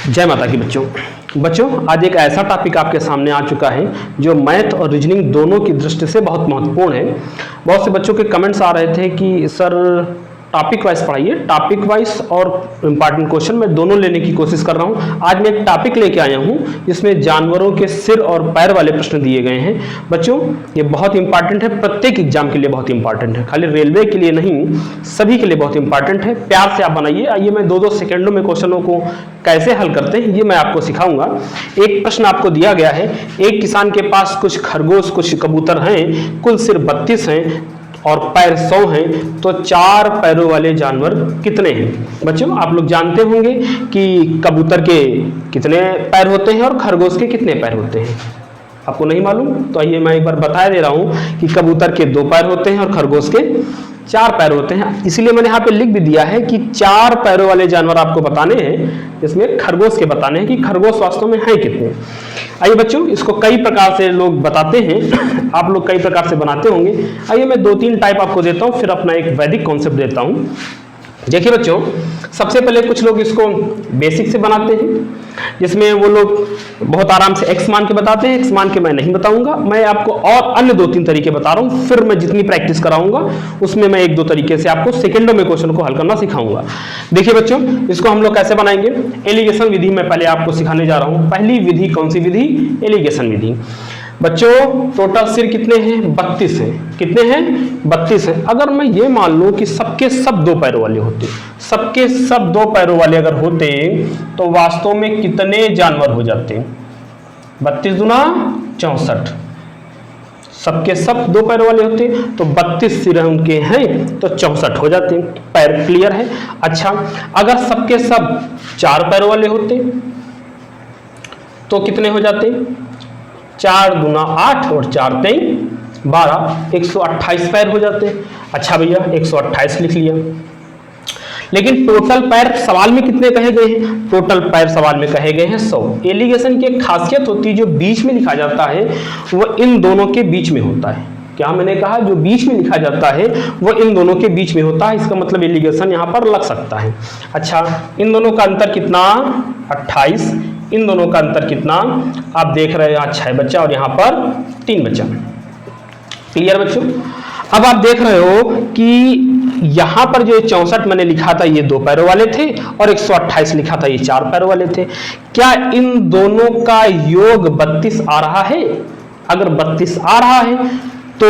जय माता की बच्चों आज एक ऐसा टॉपिक आपके सामने आ चुका है जो मैथ और रीजनिंग दोनों की दृष्टि से बहुत महत्वपूर्ण है। बहुत से बच्चों के कमेंट्स आ रहे थे कि सर टॉपिक वाइज पढ़ाइए। टॉपिक वाइज और इम्पॉर्टेंट क्वेश्चन मैं दोनों लेने की कोशिश कर रहा हूं। आज मैं एक टॉपिक लेके आया हूं जिसमें जानवरों के सिर और पैर वाले प्रश्न दिए गए हैं। बच्चों ये बहुत इंपॉर्टेंट है, प्रत्येक एग्जाम के लिए बहुत इंपॉर्टेंट है, खाली रेलवे के लिए नहीं, सभी के लिए बहुत इंपॉर्टेंट है। प्यार से आप बनाइए। आइए मैं 2-2 सेकेंडों में क्वेश्चनों को कैसे हल करते हैं ये मैं आपको सिखाऊंगा। एक प्रश्न आपको दिया गया है, एक किसान के पास कुछ खरगोश कुछ कबूतर हैं, कुल सिर 32 हैं और पैर 100 हैं, तो 4 पैरों वाले जानवर कितने हैं। बच्चों आप लोग जानते होंगे कि कबूतर के कितने पैर होते हैं और खरगोश के कितने पैर होते हैं। आपको नहीं मालूम तो आइए मैं एक बार बता दे रहा हूं कि कबूतर के 2 पैर होते हैं और खरगोश के 4 पैर होते हैं। इसलिए मैंने यहाँ पे लिख भी दिया है कि 4 पैरों वाले जानवर आपको बताने हैं, इसमें खरगोश के बताने हैं कि खरगोश वास्तव में हैं कितने। आइए बच्चों इसको कई प्रकार से लोग बताते हैं, आप लोग कई प्रकार से बनाते होंगे। आइए मैं 2-3 टाइप आपको देता हूँ, फिर अपना एक वैदिक कॉन्सेप्ट देता हूँ। देखिए बच्चों, सबसे पहले कुछ लोग इसको बेसिक से बनाते हैं, जिसमें वो लोग बहुत आराम से x मान के बताते हैं। x मान के मैं नहीं बताऊंगा, मैं आपको और अन्य 2-3 तरीके बता रहा हूं। फिर मैं जितनी प्रैक्टिस कराऊंगा उसमें मैं 1-2 तरीके से आपको सेकंडों में क्वेश्चन को हल करना सिखाऊंगा। देखिए बच्चों, इसको हम लोग कैसे बनाएंगे। एलिगेशन विधि मैं पहले आपको सिखाने जा रहा हूं। पहली विधि कौन सी विधि? एलिगेशन विधि। बच्चों टोटल सिर कितने हैं? 32 हैं। कितने हैं? 32 हैं। अगर मैं ये मान लूं कि सबके सब 2 पैरों वाले होते, सबके सब 2 पैरों वाले अगर होते तो वास्तव में कितने जानवर हो जाते? 32 दूना 64। सबके सब 2 पैरों वाले होते तो 32 सिर उनके हैं तो 64 हो जाते पैर। क्लियर है? अच्छा, अगर सबके सब 4 पैरों वाले होते तो कितने हो जाते? 4 दूना 8 और 4 3 12, 128 पैर हो जाते। अच्छा भैया 128 लिख लिया, लेकिन टोटल पैर सवाल में कितने कहे गए हैं? टोटल पैर सवाल में कहे गए हैं 100। एलिगेशन की एक खासियत होती है, जो बीच में लिखा जाता है वो इन दोनों के बीच में होता है। क्या मैंने कहा? जो बीच में लिखा जाता है वो इन दोनों के बीच में होता है। इसका मतलब एलिगेशन यहाँ पर लग सकता है। अच्छा, इन दोनों का अंतर कितना? 28। इन दोनों का अंतर कितना? आप देख रहे हैं यहाँ 6 बच्चा और यहाँ पर 3 बच्चा। क्लियर बच्चों? अब आप देख रहे हो कि यहाँ पर जो 64 मैंने लिखा था ये 2 पैरों वाले थे और 128 लिखा था ये 4 पैरों वाले थे। क्या इन दोनों का योग 32 आ रहा है? अगर 32 आ रहा है तो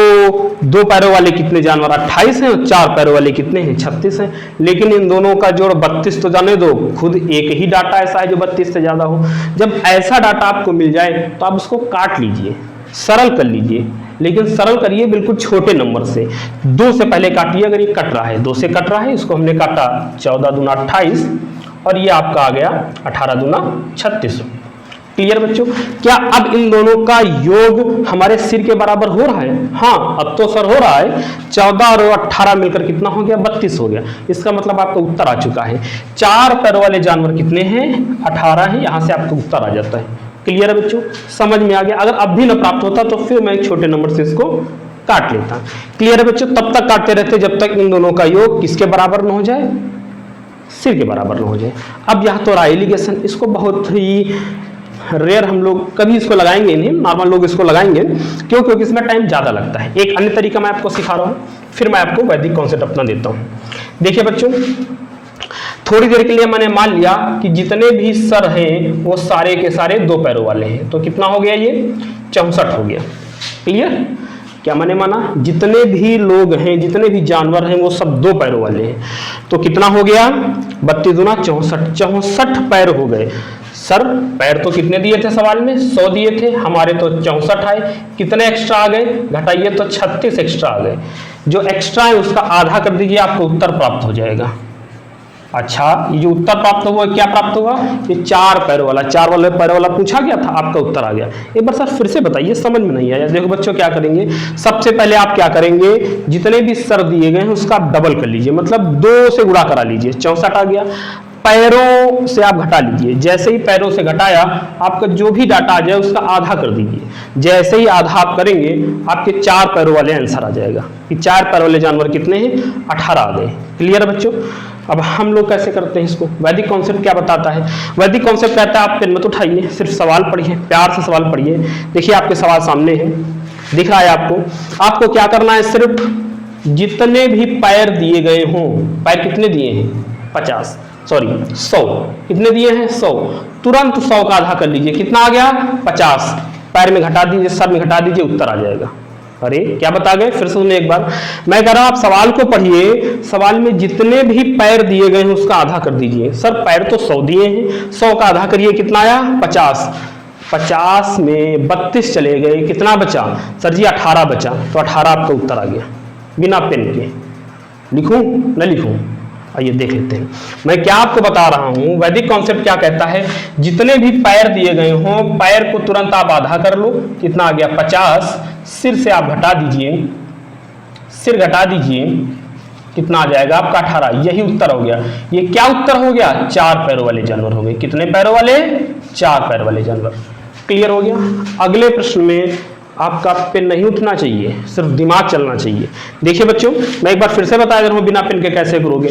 2 पैरों वाले कितने जानवर? 28 हैं और 4 पैरों वाले कितने हैं? 36 हैं। लेकिन इन दोनों का जोड़ 32 तो जाने दो, खुद एक ही डाटा ऐसा है जो 32 से ज्यादा हो। जब ऐसा डाटा आपको मिल जाए तो आप उसको काट लीजिए, सरल कर लीजिए, लेकिन सरल करिए बिल्कुल छोटे नंबर से। 2 से पहले काटिए। अगर ये कट रहा है, 2 से कट रहा है, इसको हमने काटा 14 दूना 28 और ये आपका आ गया 18 दूना 36। क्लियर बच्चों? क्या अब इन दोनों का योग हमारे सिर के बराबर हो रहा है? हाँ, अब तो सर हो रहा है। 14 और 18 मिलकर कितना हो गया? 32 हो गया। इसका मतलब आपका उत्तर आ चुका है। 4 पैरों वाले जानवर कितने हैं? 18 हैं। यहां से आपका उत्तर आ जाता है। क्लियर है बच्चों? समझ में आ गया? अगर अब भी न प्राप्त होता तो फिर मैं एक छोटे नंबर से इसको काट लेता। क्लियर है बच्चों? तब तक काटते रहते जब तक इन दोनों का योग किसके बराबर न हो जाए? सिर के बराबर न हो जाए। अब यह तो रहा एलिगेशन। इसको बहुत ही रेयर हम लोग कभी इसको लगाएंगे नहीं, नॉर्मल लोग इसको लगाएंगे। क्यों? क्योंकि इसमें टाइम ज़्यादा लगता है। एक अन्य तरीका मैं आपको सिखा रहा हूँ, फिर मैं आपको वैदिक कॉन्सेप्ट अपना देता हूँ। देखिए बच्चों, थोड़ी देर के लिए मैंने मान लिया कि जितने भी सर हैं वो सारे के सारे 2 पैरों वाले हैं, तो कितना हो गया? ये 64 हो गया। क्लियर? क्या मैंने माना? जितने भी लोग हैं, जितने भी जानवर हैं वो सब 2 पैरों वाले हैं, तो कितना हो गया? 32 दूना 64, 64 पैर हो गए। सर पैर तो कितने दिए थे सवाल में? 100 दिए थे, हमारे तो 64 आए। कितने एक्स्ट्रा आ गए? घटाइए तो 36 एक्स्ट्रा आ गए। जो एक्स्ट्रा है उसका आधा कर दीजिए, आपको उत्तर प्राप्त हो जाएगा। अच्छा, ये जो उत्तर प्राप्त हुआ क्या प्राप्त हुआ? ये 4 पैरों वाला, 4 वाले पैरों वाला पूछा गया था, आपका उत्तर आ गया। एक बार सर फिर से बताइए, समझ में नहीं आया। देखो बच्चों क्या करेंगे, सबसे पहले आप क्या करेंगे, जितने भी सर दिए गए हैं उसका आप डबल कर लीजिए, मतलब 2 से गुणा करा लीजिए। 64 आ गया। पैरों से आप घटा लीजिए। जैसे ही पैरों से घटाया, आपका जो भी डाटा आ जाए उसका आधा कर दीजिए। जैसे ही आधा आप करेंगे, आपके 4 पैरों वाले आंसर आ जाएगा कि 4 पैरों वाले जानवर कितने हैं? 18 आ गए। क्लियर है बच्चों? अब हम लोग कैसे करते हैं इसको? वैदिक कॉन्सेप्ट क्या बताता है? वैदिक कॉन्सेप्ट कहता है आप पेन मत उठाइए, सिर्फ सवाल पढ़िए, प्यार से सवाल पढ़िए। देखिए आपके सवाल सामने है, दिख रहा है आपको क्या करना है? सिर्फ जितने भी पैर दिए गए हों, पैर कितने दिए हैं? 50, सॉरी 100, कितने दिए हैं? 100, तुरंत 100 का आधा कर लीजिए, कितना आ गया? 50। पैर में घटा दीजिए, सर में घटा दीजिए, उत्तर आ जाएगा। अरे क्या बता गए? फिर सुनिए एक बार, मैं कह रहा हूं आप सवाल को पढ़िए, सवाल में जितने भी पैर दिए गए हैं उसका आधा कर दीजिए। सर पैर तो 100 दिए हैं, 100 का आधा करिए, कितना आया? 50। 50 में 32 चले गए, कितना बचा? सर जी 18 बचा, तो 18 आपका उत्तर आ गया बिना पेन के। लिखूं न लिखूं? आइए देख लेते हैं मैं क्या आपको बता रहा हूं। वैदिक कॉन्सेप्ट क्या कहता है? जितने भी पैर दिए गए हों, पैर को तुरंत आप आधा कर लो, कितना आ गया? 50। सिर से आप घटा दीजिए, सिर घटा दीजिए, कितना आ जाएगा आपका? 18। यही उत्तर हो गया। ये क्या उत्तर हो गया? 4 पैरों वाले जानवर हो गए। कितने पैरों वाले? 4 पैर वाले जानवर। क्लियर हो गया? अगले प्रश्न में आपका पेन नहीं उठना चाहिए, सिर्फ दिमाग चलना चाहिए। देखिए बच्चों, मैं एक बार फिर से बता दे रहा हूं बिना पेन के कैसे करोगे।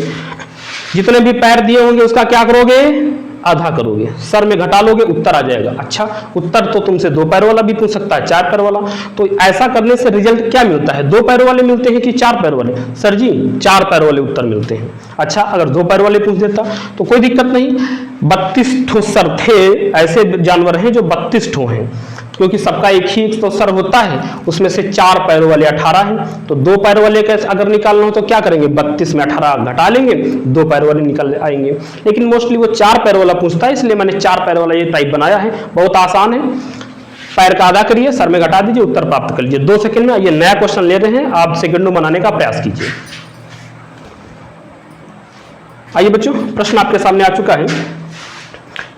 जितने भी पैर दिए होंगे उसका क्या करोगे? आधा करोगे, सर में घटा लोगे, उत्तर आ जाएगा। अच्छा, उत्तर तो तुमसे 2 पैर वाला भी पूछ सकता है, 4 पैर वाला। तो ऐसा करने से रिजल्ट क्या मिलता है? 2 पैर वाले मिलते हैं कि 4 पैर वाले? सर जी 4 पैर वाले उत्तर मिलते हैं। अच्छा, अगर 2 पैर वाले पूछ देता तो कोई दिक्कत नहीं। 32 ठो सर थे, ऐसे जानवर हैं जो 32 ठो हैं, क्योंकि सबका एक ही तो सर होता है, उसमें से 4 पैरों वाले 18 हैं। तो 2 पैर वाले कैसे अगर निकालना हो तो क्या करेंगे? 32 में 18 घटा लेंगे, 2 पैर वाले निकल आएंगे। लेकिन मोस्टली वो 4 पैर वाला पूछता है, इसलिए मैंने 4 पैर वाला ये टाइप बनाया है। बहुत आसान है। पैर का आधा करिए, सर में घटा दीजिए, उत्तर प्राप्त कर लीजिए 2 सेकंड में। ये नया क्वेश्चन ले रहे हैं, आप सेकंडों बनाने का प्रयास कीजिए। आइए बच्चों, प्रश्न आपके सामने आ चुका है।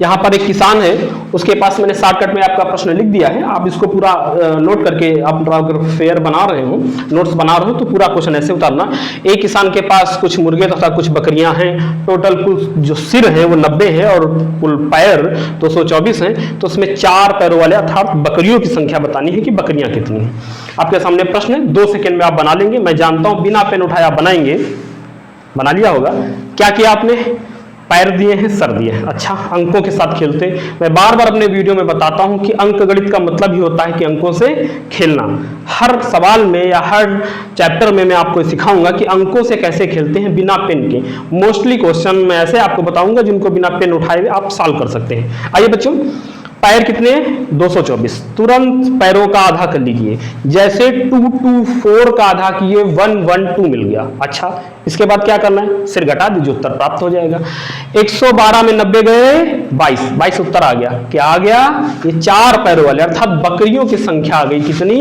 यहाँ पर एक किसान है, उसके पास मैंने शॉर्टकट में आपका प्रश्न लिख दिया है। आप इसको पूरा नोट करके, आप अगर फेयर बना रहे हो, नोट्स बना रहे हो, तो पूरा क्वेश्चन ऐसे उतारना। एक किसान के पास कुछ मुर्गे तथा कुछ बकरियां हैं। टोटल कुल जो सिर है वो 90 है और कुल पैर 224 हैं। तो उसमें 4 पैरों वाले अर्थात बकरियों की संख्या बतानी है कि बकरियां कितनी हैं। आपके सामने प्रश्न है, 2 सेकेंड में आप बना लेंगे। मैं जानता हूं बिना पेन उठाए आप बनाएंगे, बना लिया होगा। क्या किया आपने? पैर दिए हैं, सर दिए हैं। अच्छा, अंकों के साथ खेलते। मैं बार बार अपने वीडियो में बताता हूं कि अंक गणित का मतलब ही होता है कि अंकों से खेलना। हर सवाल में या हर चैप्टर में मैं आपको सिखाऊंगा कि अंकों से कैसे खेलते हैं बिना पेन के। मोस्टली क्वेश्चन मैं ऐसे आपको बताऊंगा जिनको बिना पेन उठाए आप सॉल्व कर सकते हैं। आइए बच्चों, पैर कितने? 224। तुरंत पैरों का आधा कर लीजिए। जैसे 224 का आधा किए 112 मिल गया। अच्छा, इसके बाद क्या करना है? सिर घटा दीजिए, उत्तर प्राप्त हो जाएगा। 112 में 90 गए 22 उत्तर आ गया। क्या आ गया? ये 4 पैरों वाले अर्थात बकरियों की संख्या आ गई। कितनी?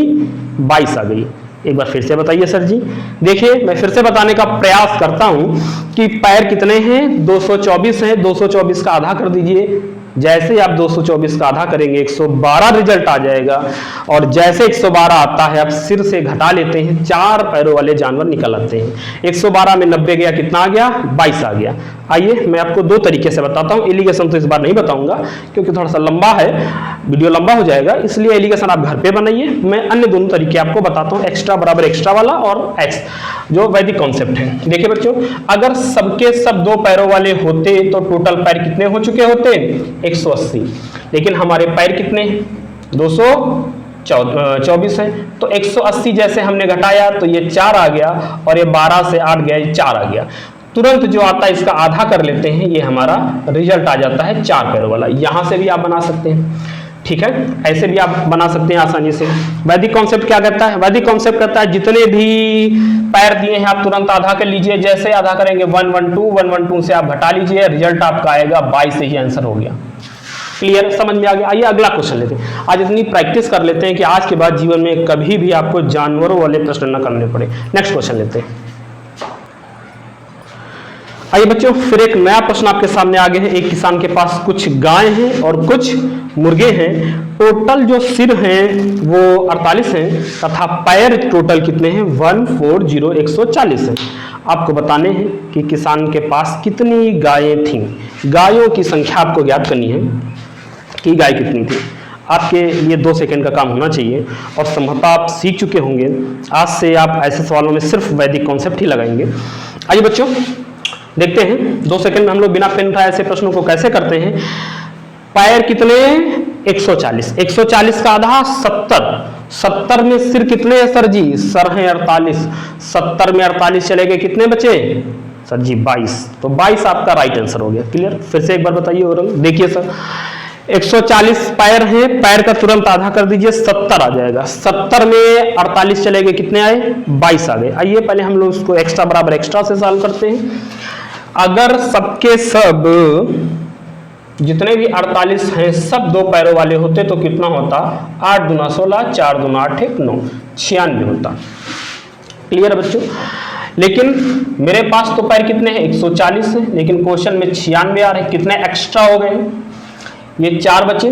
22 आ गई। एक बार फिर से बताइए सर जी। देखिए, मैं फिर से बताने का प्रयास करता हूं कि पैर कितने हैं? 224 हैं। 224 का आधा कर दीजिए। जैसे ही आप 224 का आधा करेंगे 112 रिजल्ट आ जाएगा। और जैसे 112 आता है आप सिर से घटा लेते हैं, 4 पैरों वाले जानवर निकल आते हैं। 112 में 90 गया, कितना आ गया? 22 आ गया। आइए मैं आपको 2 तरीके से बताता हूं। एलिगेशन तो इस बार नहीं बताऊंगा क्योंकि थोड़ा सा लंबा है, वीडियो लंबा हो जाएगा, इसलिए एलिगेशन आप घर पे बनाइए। मैं अन्य दोनों तरीके आपको बताता हूं, एक्स्ट्रा बराबर एक्स्ट्रा वाला और एक्स जो वैदिक कॉन्सेप्ट है। देखिए बच्चों, अगर सबके सब 2 पैरों वाले होते तो टोटल पैर कितने हो चुके होते? 180। लेकिन हमारे पैर कितने? 224 है। तो 180 जैसे हमने घटाया तो ये 4 आ गया और ये 12 से 8 गया, ये 4 आ गया। तुरंत जो आता है इसका आधा कर लेते हैं, ये हमारा रिजल्ट आ जाता है 4 पैरों वाला। यहां से भी आप बना सकते हैं, ठीक है, ऐसे भी आप बना सकते हैं आसानी से। वैदिक कॉन्सेप्ट क्या कहता है? वैदिक कॉन्सेप्ट कहता है जितने भी पैर दिए हैं आप तुरंत आधा कर लीजिए। जैसे आधा करेंगे 112 से आप घटा लीजिए, रिजल्ट आपका आएगा 22 से ही आंसर हो गया। क्लियर, समझ में आ गया? आइए अगला क्वेश्चन लेते हैं। आज इतनी प्रैक्टिस कर लेते हैं कि आज के बाद जीवन में कभी भी आपको जानवरों वाले प्रश्न न करने पड़े। नेक्स्ट क्वेश्चन लेते हैं। आइए बच्चों, फिर एक नया प्रश्न आपके सामने आ गया है। एक किसान के पास कुछ गाय हैं और कुछ मुर्गे हैं। टोटल जो सिर हैं वो 48 हैं तथा पैर टोटल कितने हैं? 140 हैं। आपको बताने हैं कि किसान के पास कितनी गायें थीं। गायों की संख्या आपको ज्ञात करनी है कि गाय कितनी थी। आपके लिए 2 सेकंड का काम होना चाहिए और संभवतः आप सीख चुके होंगे। आज से आप ऐसे सवालों में सिर्फ वैदिक कॉन्सेप्ट ही लगाएंगे। आइए बच्चों, देखते हैं 2 सेकंड में हम लोग बिना पेन उठाए ऐसे प्रश्नों को कैसे करते हैं। पैर कितने? 140। 140 का आधा 70। 70 में सिर कितने हैं सर जी? सर हैं 48। 70 में 48 चले गए, कितने बचे सर जी? 22। तो 22 आपका राइट आंसर हो गया। क्लियर? फिर से एक बार बताइए और देखिए सर, 140 पैर हैं, पैर का तुरंत आधा कर दीजिए, 70 आ जाएगा। 70 में 48 चले गए, कितने आए? 22 आ गए। आइए पहले हम लोग उसको एक्स्ट्रा बराबर एक्स्ट्रा से सॉल्व करते हैं। अगर सबके सब जितने भी 48 हैं सब 2 पैरों वाले होते तो कितना होता? 8 दूना 16, 4 दूना 8, 1 9, 96 होता। क्लियर है बच्चों? लेकिन मेरे पास तो पैर कितने हैं? 140 है, लेकिन क्वेश्चन में 96 आ रहे, कितने एक्स्ट्रा हो गए? ये 4 बचे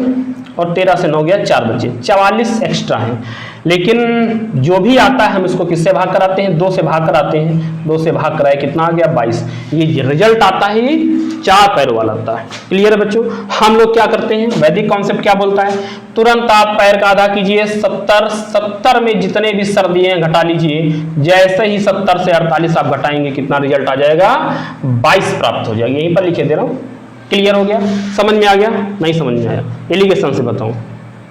और 13 से 9 गया, 4 बचे, 44 एक्स्ट्रा हैं। लेकिन जो भी आता है हम इसको किससे भाग कराते हैं? 2 से भाग कराते हैं। 2 से भाग कराए, कितना आ गया? 22। ये रिजल्ट आता है 4 पैरों वाला आता है। क्लियर है बच्चों? हम लोग क्या करते हैं, वैदिक कॉन्सेप्ट क्या बोलता है? तुरंत आप पैर का आधा कीजिए, 70 में जितने भी सर दिए हैं घटा लीजिए। जैसे ही 70 से 48 आप घटाएंगे, कितना रिजल्ट आ जाएगा? 22 प्राप्त हो जाएगा। यहीं पर लिखे दे रहा हूं। क्लियर हो गया? समझ में आ गया? नहीं समझ में आया? एलिगेशन से बताऊं,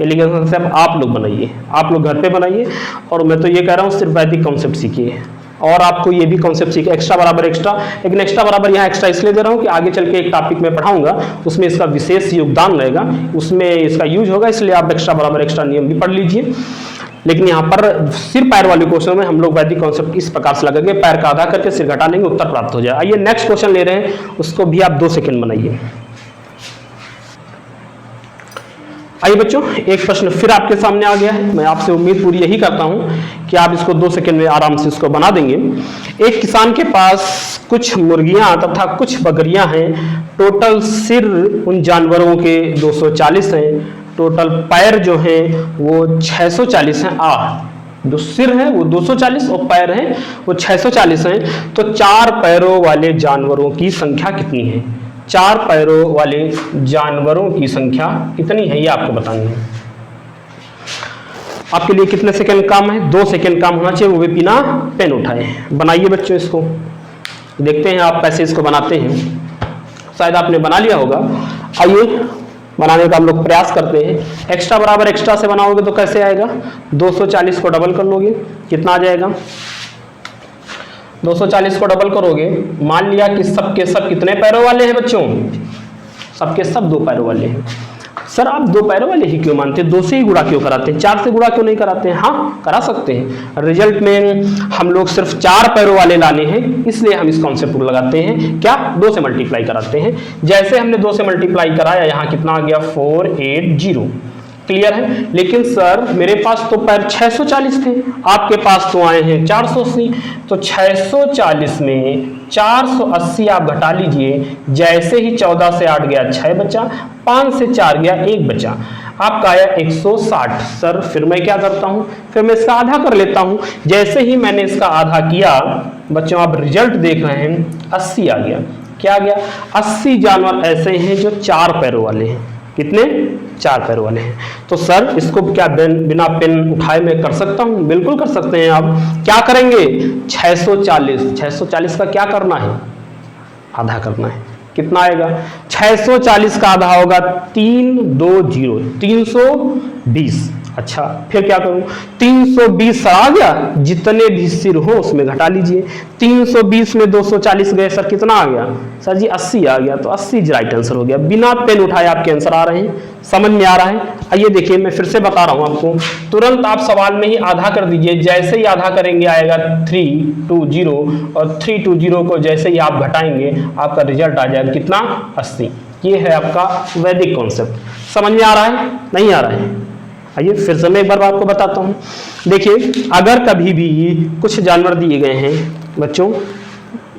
एलिगेशन से आप लोग बनाइए, आप लोग घर पे बनाइए। और मैं तो ये कह रहा हूँ सिर्फ वैदिक कॉन्सेप्ट सीखिए, और आपको ये भी कॉन्सेप्ट सीखिए, एक्स्ट्रा बराबर एक्स्ट्रा। लेकिन एक्स्ट्रा बराबर यहाँ एक्स्ट्रा इसलिए दे रहा हूँ कि आगे चल के एक टॉपिक में पढ़ाऊंगा, उसमें इसका विशेष योगदान रहेगा, उसमें इसका यूज होगा, इसलिए आप एक्स्ट्रा बराबर एक्स्ट्रा नियम भी पढ़ लीजिए। लेकिन यहाँ पर सिर पैर वाले क्वेश्चन में हम लोग वैदिक कॉन्सेप्ट इस प्रकार से लगाएंगे, पैर का आधा करके सिर घटा लेंगे, उत्तर प्राप्त हो जाए। आइए नेक्स्ट क्वेश्चन ले रहे हैं, उसको भी आप 2 सेकंड बनाइए। आइए बच्चों, एक प्रश्न फिर आपके सामने आ गया है। मैं आपसे उम्मीद पूरी यही करता हूं कि आप इसको 2 सेकंड में आराम से इसको बना देंगे। एक किसान के पास कुछ मुर्गियां तथा कुछ बकरियां हैं। टोटल सिर उन जानवरों के 240 हैं। टोटल पैर जो हैं वो 640 हैं। जो सिर है वो 240 और पैर हैं वो 640 हैं। तो 4 पैरों वाले जानवरों की संख्या कितनी है? 4 पैरों वाले जानवरों की संख्या कितनी है, ये आपको बतानी है। आपके लिए कितने सेकंड काम है? 2 सेकंड काम होना चाहिए, वो भी बिना पेन उठाए। बनाइए बच्चों इसको, देखते हैं आप कैसे इसको बनाते हैं। शायद आपने बना लिया होगा। आइए बनाने का हम लोग प्रयास करते हैं। एक्स्ट्रा बराबर एक्स्ट्रा से बनाओगे तो कैसे आएगा? 240 को डबल कर लोगे, कितना आ जाएगा? 240 को डबल करोगे, मान लिया कि सबके सब कितने पैरों वाले हैं बच्चों? सबके सब 2 पैरों वाले हैं। सर आप 2 पैरों वाले ही क्यों मानते हैं? 2 से ही गुणा क्यों कराते हैं? 4 से गुणा क्यों नहीं कराते हैं? हाँ करा सकते हैं। रिजल्ट में हम लोग सिर्फ 4 पैरों वाले लाने हैं, इसलिए हम इस कॉन्सेप्ट को लगाते हैं। क्या? 2 से मल्टीप्लाई कराते हैं। जैसे हमने 2 से मल्टीप्लाई कराया, यहाँ कितना आ गया? 480। क्लियर है? लेकिन सर मेरे पास तो पैर 640 थे, आपके पास तो आए हैं 480। तो 640 में 480 आप घटा लीजिए। जैसे ही 14 से 8 गया 6 बचा, 5 से 4 गया 1 बचा, आपका आया 160। सर फिर मैं क्या करता हूं? फिर मैं इसका आधा कर लेता हूं। जैसे ही मैंने इसका आधा किया बच्चों, आप रिजल्ट देख रहे हैं, 80 आ गया। क्या आ गया? 80 जानवर ऐसे हैं जो 4 पैरों वाले हैं। कितने? 4 पैरों वाले हैं। तो सर इसको क्या बिना पेन उठाए मैं कर सकता हूं? बिल्कुल कर सकते हैं आप। क्या करेंगे? 640 का क्या करना है? आधा करना है। कितना आएगा? 640 का आधा होगा 320। अच्छा फिर क्या करूं? 320 आ गया, जितने भी सिर हो उसमें घटा लीजिए। 320 में 240 गए, सर कितना आ गया? सर जी 80 आ गया। तो 80 राइट आंसर हो गया। बिना पेन उठाए आपके आंसर आ रहे हैं। समझ में आ रहा है? आइए देखिए, मैं फिर से बता रहा हूं आपको, तुरंत आप सवाल में ही आधा कर दीजिए। जैसे ही आधा करेंगे आएगा 320, और 320 को जैसे ही आप घटाएंगे आपका रिजल्ट आ जाएगा कितना? 80। ये है आपका वैदिक कॉन्सेप्ट। समझ में आ रहा है? नहीं आ रहा है? आइए फिर से मैं एक बार आपको बताता हूँ। देखिए, अगर कभी भी कुछ जानवर दिए गए हैं बच्चों,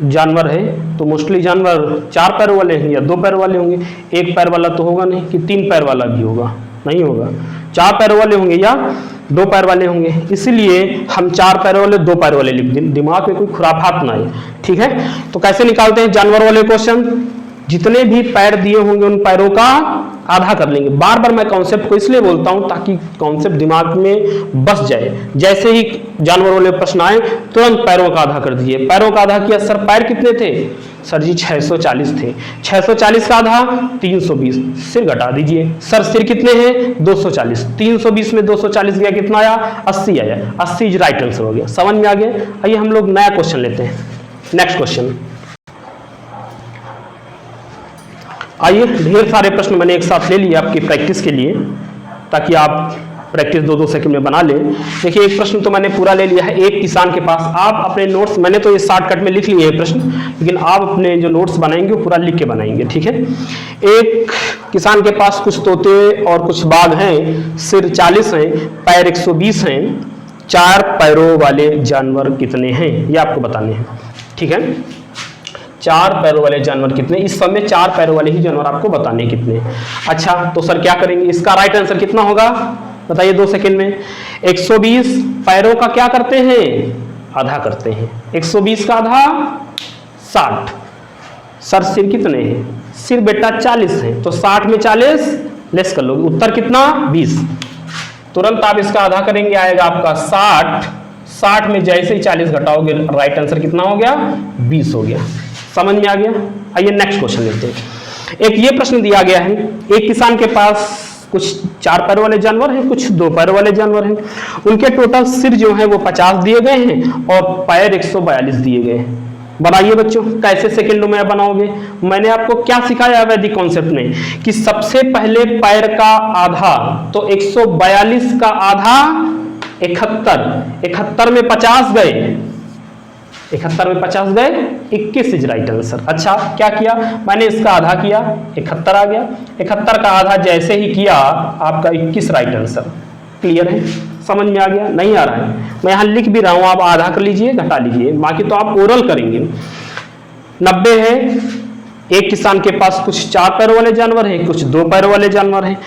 जानवर है तो मोस्टली जानवर 4 पैर वाले हैं या 2 पैर वाले होंगे। 1 पैर वाला तो होगा नहीं कि 3 पैर वाला भी होगा, नहीं होगा। 4 पैर वाले होंगे या 2 पैर वाले होंगे। इसलिए हम 4 पैर वाले 2 पैर वाले लिख दें, दिमाग में कोई खुराफात ना आए। ठीक है? तो कैसे निकालते हैं जानवर वाले क्वेश्चन? जितने भी पैर दिए होंगे उन पैरों का आधा कर लेंगे। बार बार मैं कॉन्सेप्ट को इसलिए बोलता हूं ताकि कॉन्सेप्ट दिमाग में बस जाए। जैसे ही जानवर वाले प्रश्न आए तुरंत पैरों का आधा कर दिए। पैरों का आधा किया, सर पैर कितने थे? सर जी 640 थे। 640 का आधा 320, सिर घटा दीजिए। सर सिर कितने हैं? 240। 320 में 240 गया, कितना आया? 80 आया। 80 इज राइट आंसर हो गया। समझ में आ गया? आइए हम लोग नया क्वेश्चन लेते हैं। Next question. आइए, ढेर सारे प्रश्न मैंने एक साथ ले लिए आपकी प्रैक्टिस के लिए, ताकि आप प्रैक्टिस 2-2 सेकंड में बना लें। देखिए, एक प्रश्न तो मैंने पूरा ले लिया है। एक किसान के पास, आप अपने नोट्स, मैंने तो ये शॉर्टकट में लिख लिए हैं प्रश्न, लेकिन आप अपने जो नोट्स बनाएंगे वो पूरा लिख के बनाएंगे, ठीक है। एक किसान के पास कुछ तोते और कुछ बाघ हैं, सिर 40 हैं, पैर 120 हैं, 4 पैरों वाले जानवर कितने हैं, ये आपको बताने हैं, ठीक है। 4 पैरों वाले जानवर कितने? इस समय 4 पैरों वाले ही जानवर आपको बताने कितने। अच्छा, तो सर क्या करेंगे? इसका राइट आंसर कितना होगा बताइए 2 सेकंड में। 120 पैरों का क्या करते हैं? आधा करते हैं। 120 का आधा 60। सर सिर कितने हैं? सिर बेटा 40 है, तो 60 में 40 लेस कर लोगे, उत्तर कितना? 20। तुरंत आप इसका आधा करेंगे, आएगा आपका 60। 60 में जैसे ही 40 घटाओगे, राइट आंसर कितना हो गया? 20 हो गया। समझ में आ गया? आइए नेक्स्ट क्वेश्चन लेते हैं। एक ये प्रश्न दिया गया है, एक किसान के पास कुछ 4 पैरों वाले जानवर हैं, कुछ 2 पैरों वाले जानवर हैं। उनके टोटल सिर जो है वो 50 दिए गए हैं और पैर 142 दिए गए हैं। बनाइए बच्चों, कैसे सेकंडों में बनाओगे? मैंने आपको क्या सिखाया वैदिक कॉन्सेप्ट में कि सबसे पहले पैर का आधा, तो 142 का आधा 71, 71 में 50 गए, 71 में 50 गए, 21 इज राइट आंसर। अच्छा, क्या किया मैंने? इसका आधा किया, 71 आ गया। 71 का आधा जैसे ही किया, आपका 21 राइट आंसर। क्लियर है? समझ में आ गया? नहीं आ रहा है? मैं यहां लिख भी रहा हूं, आप आधा कर लीजिए, घटा लीजिए, बाकी तो आप ओरल करेंगे। 90 है। एक किसान के पास कुछ 4 पैरों वाले जानवर हैं, कुछ 2 पैरों वाले जानवर हैं।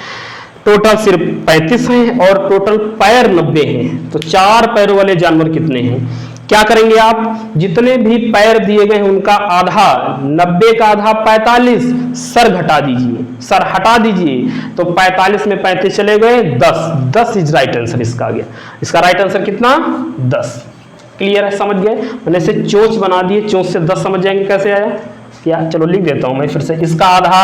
टोटल सिर्फ 35 हैं और टोटल पैर 90 हैं। तो 4 पैरों वाले जानवर कितने हैं? क्या करेंगे आप? जितने भी पैर दिए गए हैं उनका आधा, 90 का आधा 45, सर घटा दीजिए, सर हटा दीजिए, तो 45 में 35 चले गए, 10। 10 इज राइट आंसर इसका आ गया। इसका राइट आंसर कितना? 10। क्लियर है? समझ गए? मैंने इसे चोंच बना दिए, चोंच से 10 समझ जाएंगे कैसे आया क्या? चलो लिख देता हूं मैं फिर से। इसका आधा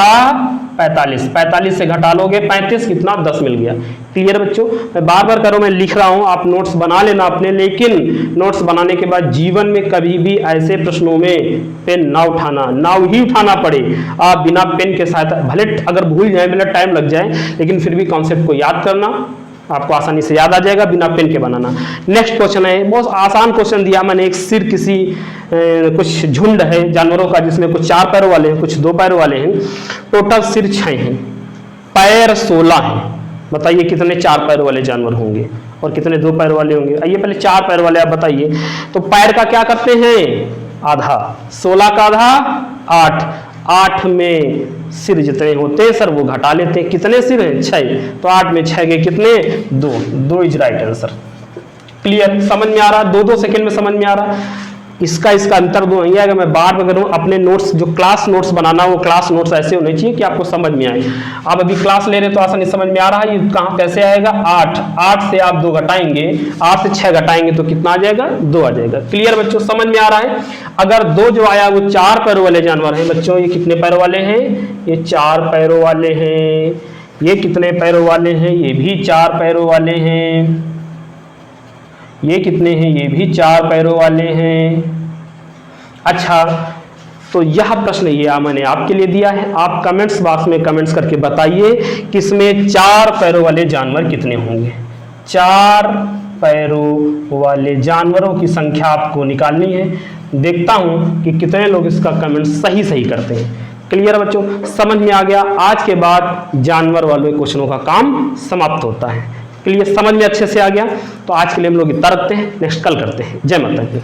45, 45 से घटा लोगे 35, कितना? 10 मिल गया। क्लियर बच्चों? मैं बार बार करो, मैं लिख रहा हूं, आप नोट्स बना लेना अपने, लेकिन नोट्स बनाने के बाद जीवन में कभी भी ऐसे प्रश्नों में पेन ना उठाना, ना ही उठाना पड़े। आप बिना पेन के सहायता, भले अगर भूल जाए, मतलब टाइम लग जाए, लेकिन फिर भी कॉन्सेप्ट को याद करना, आपको आसानी से याद आ जाएगा, बिना पेन के बनाना। नेक्स्ट क्वेश्चन है, बहुत आसान क्वेश्चन दिया मैंने। एक सिर किसी कुछ झुंड है जानवरों का, जिसमें कुछ 4 पैरों वाले हैं, कुछ 2 पैरों वाले हैं। टोटल सिर 6 हैं, पैर 16 हैं। बताइए कितने 4 पैरों वाले जानवर होंगे और कितने 2 पैरों वाले होंगे? आइए पहले 4 पैरों वाले आप बताइए। तो पैर का क्या करते हैं? आधा। 16 का आधा 8, 8 में सिर जितने होते हैं सर वो घटा लेते हैं। कितने सिर हैं? 6, तो 8 में 6 के कितने? 2 इज राइट आंसर। क्लियर? समझ में आ रहा? 2-2 सेकंड में समझ में आ रहा? इसका अंतर दो नहीं आएगा। मैं बार बार करूँ, अपने नोट्स जो क्लास नोट्स बनाना, वो क्लास नोट्स ऐसे होने चाहिए कि आपको समझ में आए। आप अभी क्लास ले रहे तो आसानी समझ में आ रहा है। ये कहाँ कैसे आएगा? 8 से आप 2 घटाएंगे, 8 से 6 घटाएंगे तो कितना आ जाएगा? 2 आ जाएगा। क्लियर बच्चों? समझ में आ रहा है? अगर 2 जो आया वो 4 पैरों वाले जानवर हैं बच्चों। ये कितने पैरों वाले हैं? ये 4 पैरों वाले हैं। ये कितने पैरों वाले हैं? ये भी 4 पैरों वाले हैं। ये कितने हैं? ये भी 4 पैरों वाले हैं। अच्छा, तो यह प्रश्न ये मैंने आपके लिए दिया है। आप कमेंट्स बॉक्स में कमेंट्स करके बताइए कि इसमें 4 पैरों वाले जानवर कितने होंगे। 4 पैरों वाले जानवरों की संख्या आपको निकालनी है। देखता हूं कि कितने लोग इसका कमेंट सही करते हैं। क्लियर बच्चों? समझ में आ गया? आज के बाद जानवर वाले क्वेश्चनों का काम समाप्त होता है। क्लियर? समझ में अच्छे से आ गया? तो आज के लिए हम लोग इतना रखते हैं, नेक्स्ट कल करते हैं। जय माता दी।